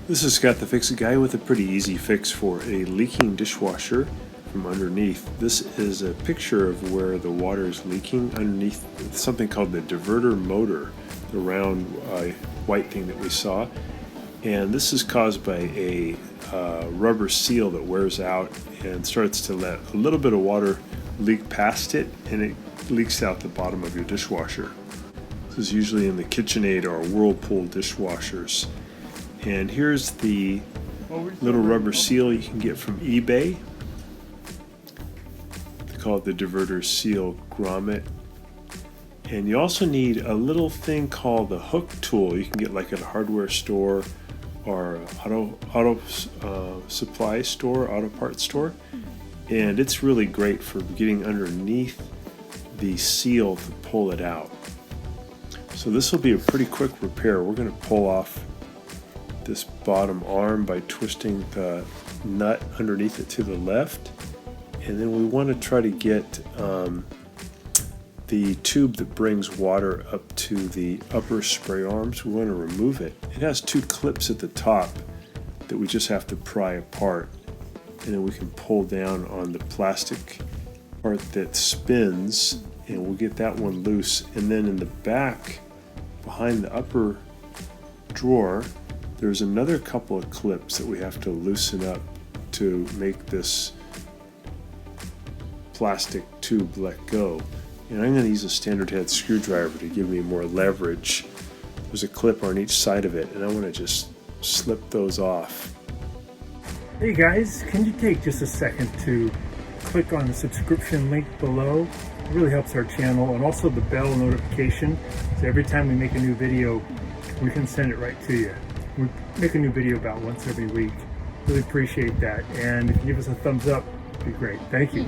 This is Scott the Fix-It Guy with a pretty easy fix for a leaking dishwasher from underneath. This is a picture of where the water is leaking underneath something called the diverter motor, the round white thing that we saw. And this is caused by a rubber seal that wears out and starts to let a little bit of water leak past it, and it leaks out the bottom of your dishwasher. This is usually in the KitchenAid or Whirlpool dishwashers. And here's the little rubber seal you can get from eBay. They call it the diverter seal grommet. And you also need a little thing called the hook tool. You can get like at a hardware store or auto supply store, auto parts store. And it's really great for getting underneath the seal to pull it out. So this will be a pretty quick repair. We're going to pull off this bottom arm by twisting the nut underneath it to the left, and then we want to try to get the tube that brings water up to the upper spray arms. We want to remove it. It has two clips at the top that we just have to pry apart, and then we can pull down on the plastic part that spins, and we'll get that one loose. And then in the back behind the upper drawer, there's another couple of clips that we have to loosen up to make this plastic tube let go. And I'm going to use a standard head screwdriver to give me more leverage. There's a clip on each side of it, and I want to just slip those off. Hey guys, can you take just a second to click on the subscription link below? It really helps our channel, and also the bell notification, so every time we make a new video, we can send it right to you. We make a new video about once every week. Really appreciate that. And if you give us a thumbs up, it'd be great. Thank you.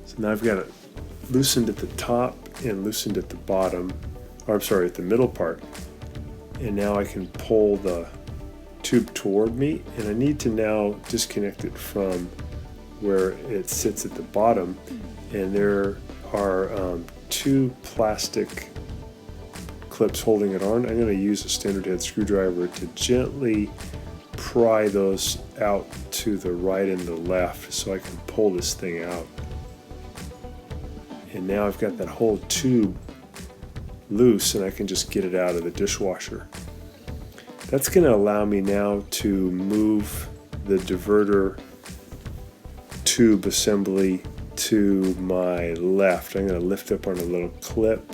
So now I've got it loosened at the top and loosened at the bottom, or I'm sorry, at the middle part. And now I can pull the tube toward me, and I need to now disconnect it from where it sits at the bottom. And there are two plastic clips holding it on. I'm going to use a standard head screwdriver to gently pry those out to the right and the left so I can pull this thing out. And now I've got that whole tube loose, and I can just get it out of the dishwasher. That's going to allow me now to move the diverter tube assembly to my left. I'm going to lift up on a little clip,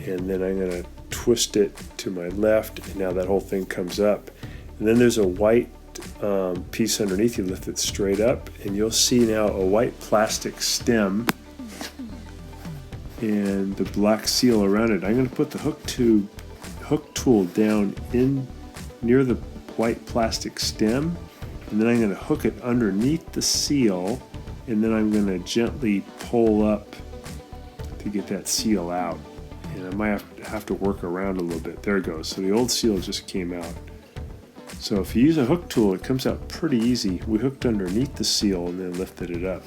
and then I'm going to twist it to my left, and now that whole thing comes up. And then there's a white piece underneath. You lift it straight up, and you'll see now a white plastic stem and the black seal around it. I'm going to put the hook tool down in near the white plastic stem, and then I'm going to hook it underneath the seal, and then I'm going to gently pull up to get that seal out. And I might have to work around a little bit. There it goes. So the old seal just came out. So if you use a hook tool, it comes out pretty easy. We hooked underneath the seal and then lifted it up.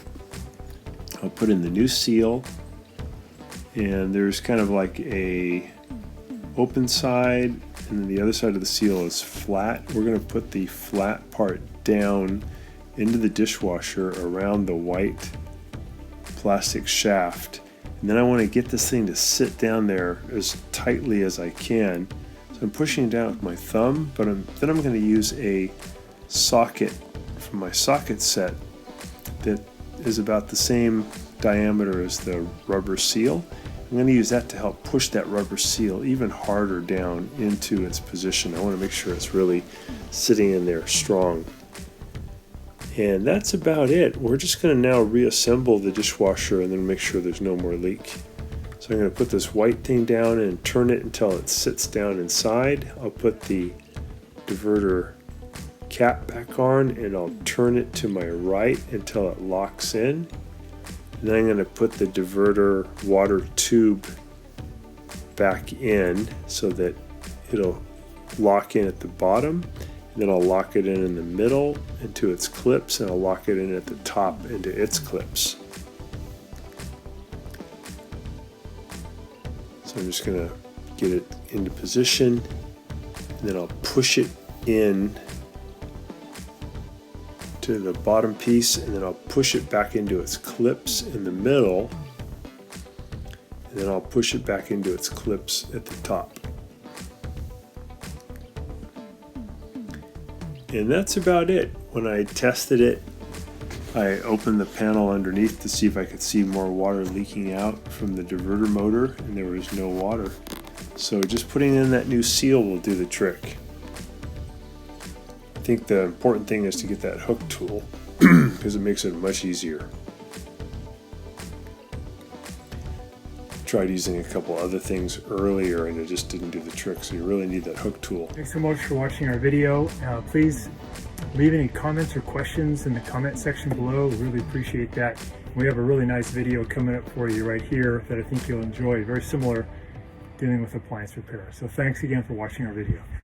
I'll put in the new seal, and there's kind of like a open side, and then the other side of the seal is flat. We're going to put the flat part down into the dishwasher around the white plastic shaft. And then I want to get this thing to sit down there as tightly as I can. So I'm pushing it down with my thumb, but then I'm going to use a socket from my socket set that is about the same diameter as the rubber seal. I'm going to use that to help push that rubber seal even harder down into its position. I want to make sure it's really sitting in there strong. And that's about it. We're just going to now reassemble the dishwasher and then make sure there's no more leak. So I'm going to put this white thing down and turn it until it sits down inside. I'll put the diverter cap back on, and I'll turn it to my right until it locks in. And then I'm going to put the diverter water tube back in so that it'll lock in at the bottom. Then I'll lock it in the middle into its clips, and I'll lock it in at the top into its clips. So I'm just going to get it into position, and then I'll push it in to the bottom piece, and then I'll push it back into its clips in the middle, and then I'll push it back into its clips at the top. And that's about it. When I tested it, I opened the panel underneath to see if I could see more water leaking out from the diverter motor, and there was no water. So just putting in that new seal will do the trick. I think the important thing is to get that hook tool because it makes it much easier. Tried using a couple other things earlier and it just didn't do the trick, so you really need that hook tool. Thanks so much for watching our video. Please leave any comments or questions in the comment section below. We really appreciate that. We have a really nice video coming up for you right here that I think you'll enjoy. Very similar, dealing with appliance repair. So thanks again for watching our video.